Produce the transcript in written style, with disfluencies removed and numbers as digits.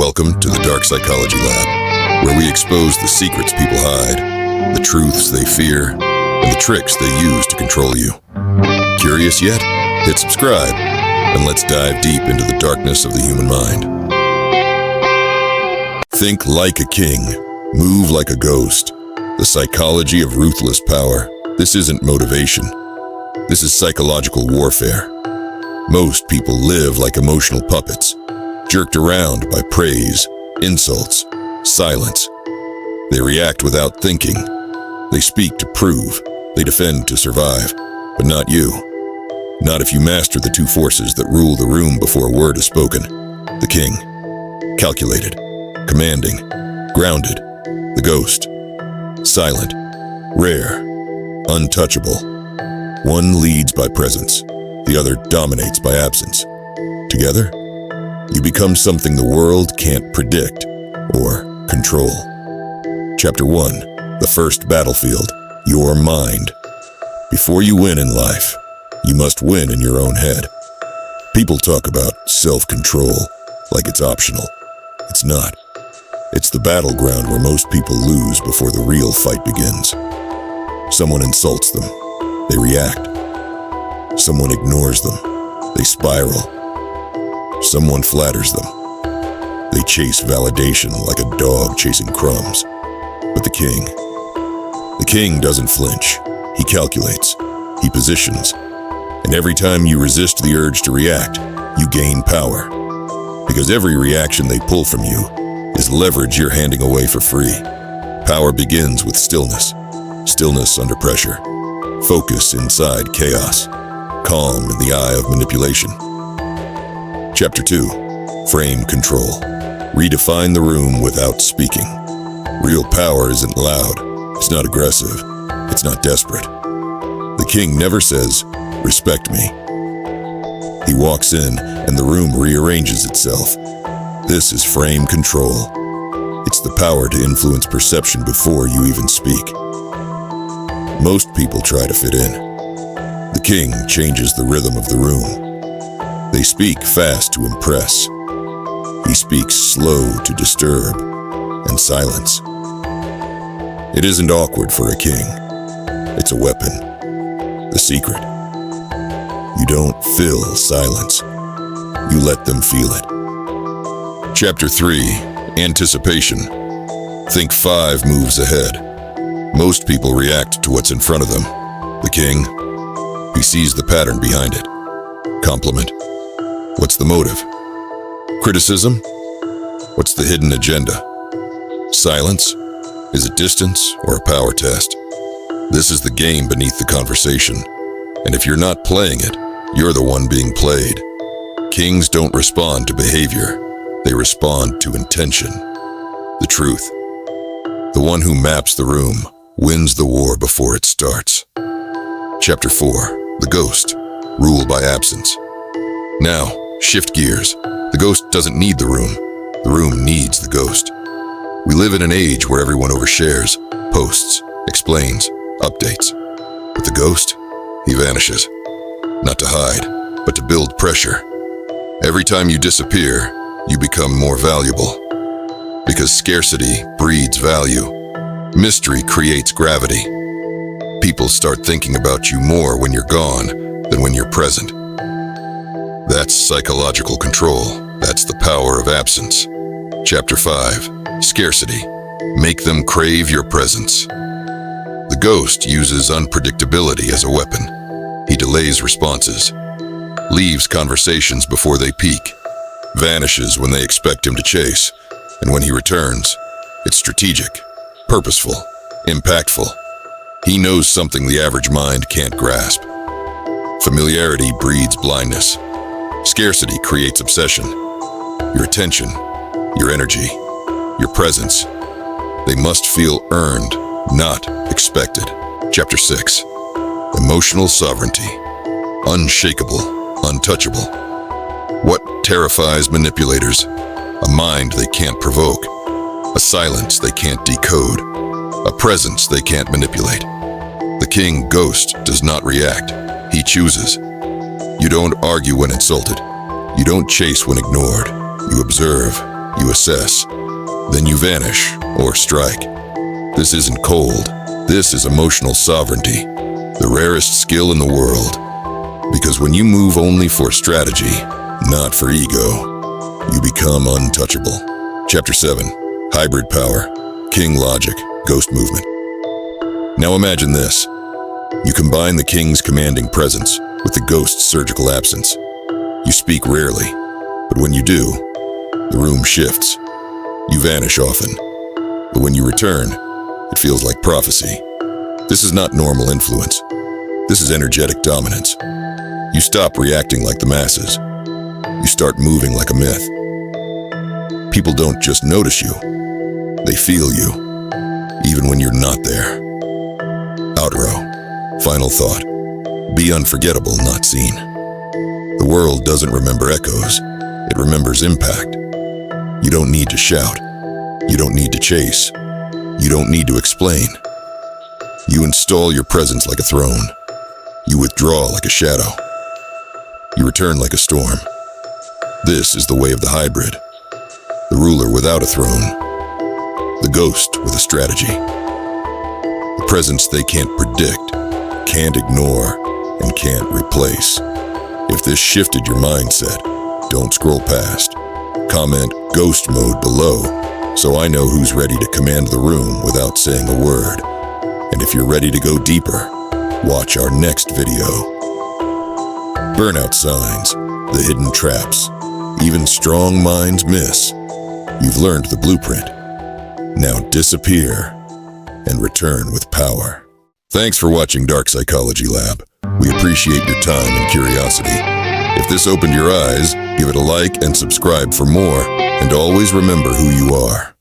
Welcome to the Dark Psychology Lab, where we expose the secrets people hide, the truths they fear, and the tricks they use to control you. Curious yet? Hit subscribe, and let's dive deep into the darkness of the human mind. Think like a king, move like a ghost. The psychology of ruthless power. This isn't motivation. This is psychological warfare. Most people live like emotional puppets, jerked around by praise, insults, silence. They react without thinking. They speak to prove. They defend to survive. But not you. Not if you master the two forces that rule the room before a word is spoken. The king. Calculated. Commanding. Grounded. The ghost. Silent. Rare. Untouchable. One leads by presence. The other dominates by absence. Together, you become something the world can't predict or control. Chapter 1. The first battlefield. Your mind. Before you win in life, you must win in your own head. People talk about self-control like it's optional. It's not. It's the battleground where most people lose before the real fight begins. Someone insults them. They react. Someone ignores them. They spiral. Someone flatters them. They chase validation like a dog chasing crumbs. But the king doesn't flinch. He calculates. He positions. And every time you resist the urge to react, you gain power. Because every reaction they pull from you is leverage you're handing away for free. Power begins with stillness. Stillness under pressure. Focus inside chaos. Calm in the eye of manipulation. Chapter 2. Frame control. Redefine the room without speaking. Real power isn't loud. It's not aggressive. It's not desperate. The king never says, "Respect me." He walks in and the room rearranges itself. This is frame control. It's the power to influence perception before you even speak. Most people try to fit in. The king changes the rhythm of the room. They speak fast to impress. He speaks slow to disturb and silence. It isn't awkward for a king. It's a weapon. The secret. You don't fill silence. You let them feel it. Chapter 3. Anticipation. Think 5 moves ahead. Most people react to what's in front of them. The king, he sees the pattern behind it. Compliment. What's the motive? Criticism? What's the hidden agenda? Silence? Is it distance or a power test? This is the game beneath the conversation. And if you're not playing it, you're the one being played. Kings don't respond to behavior. They respond to intention. The truth. The one who maps the room wins the war before it starts. Chapter 4. The ghost. Rule by absence. Now, shift gears. The ghost doesn't need the room. The room needs the ghost. We live in an age where everyone overshares, posts, explains, updates. But the ghost, he vanishes. Not to hide, but to build pressure. Every time you disappear, you become more valuable. Because scarcity breeds value. Mystery creates gravity. People start thinking about you more when you're gone than when you're present. That's psychological control. That's the power of absence. Chapter 5. Scarcity. Make them crave your presence. The ghost uses unpredictability as a weapon. He delays responses. Leaves conversations before they peak. Vanishes when they expect him to chase. And when he returns, it's strategic, purposeful, impactful. He knows something the average mind can't grasp. Familiarity breeds blindness. Scarcity creates obsession. Your attention, your energy, your presence. They must feel earned, not expected. Chapter 6. Emotional sovereignty. Unshakable, untouchable. What terrifies manipulators? A mind they can't provoke. A silence they can't decode. A presence they can't manipulate. The king ghost does not react. He chooses. You don't argue when insulted. You don't chase when ignored. You observe. You assess. Then you vanish or strike. This isn't cold. This is emotional sovereignty, the rarest skill in the world. Because when you move only for strategy, not for ego, you become untouchable. Chapter 7. Hybrid Power, King Logic, Ghost Movement. Now imagine this. You combine the king's commanding presence with the ghost's surgical absence. You speak rarely, but when you do, the room shifts. You vanish often, but when you return, it feels like prophecy. This is not normal influence. This is energetic dominance. You stop reacting like the masses. You start moving like a myth. People don't just notice you, they feel you, even when you're not there. Outro. Final thought. Be unforgettable, not seen. The world doesn't remember echoes, it remembers impact. You don't need to shout. You don't need to chase. You don't need to explain. You install your presence like a throne. You withdraw like a shadow. You return like a storm. This is the way of the hybrid. The ruler without a throne. The ghost with a strategy. The presence they can't predict, can't ignore, and can't replace. If this shifted your mindset, don't scroll past. Comment "Ghost Mode" below, so I know who's ready to command the room without saying a word. And if you're ready to go deeper, watch our next video. Burnout signs, the hidden traps, even strong minds miss. You've learned the blueprint. Now disappear and return with power. Thanks for watching Dark Psychology Lab. We appreciate your time and curiosity. If this opened your eyes, give it a like and subscribe for more, and always remember who you are.